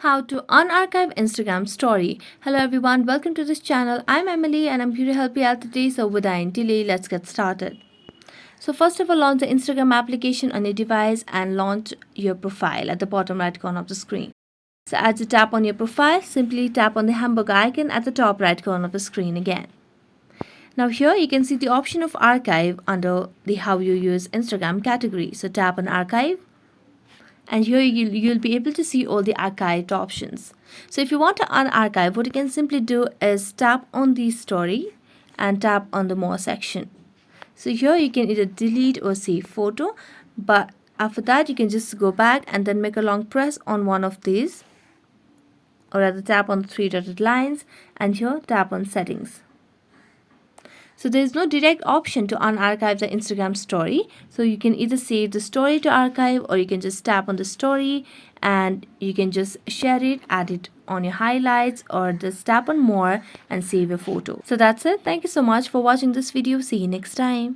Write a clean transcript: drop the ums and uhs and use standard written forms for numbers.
How to unarchive Instagram story. Hello everyone, welcome to this channel. I'm Emily and I'm here to help you out today. So without any delay, let's get started. So first of all, launch the Instagram application on your device and launch your profile at the bottom right corner of the screen. So as you tap on your profile, simply tap on the hamburger icon at the top right corner of the screen again. Now here you can see the option of archive under the how you use Instagram category. So tap on archive and here you'll be able to see all the archived options. So if you want to unarchive, what you can simply do is tap on the story and tap on the more section. So here you can either delete or save photo, but after that you can just go back and then make a long press on one of these, or rather tap on the three dotted lines and here tap on settings. So there is no direct option to unarchive the Instagram story. So you can either save the story to archive, or you can just tap on the story and you can just share it, add it on your highlights, or just tap on more and save a photo. So that's it. Thank you so much for watching this video. See you next time.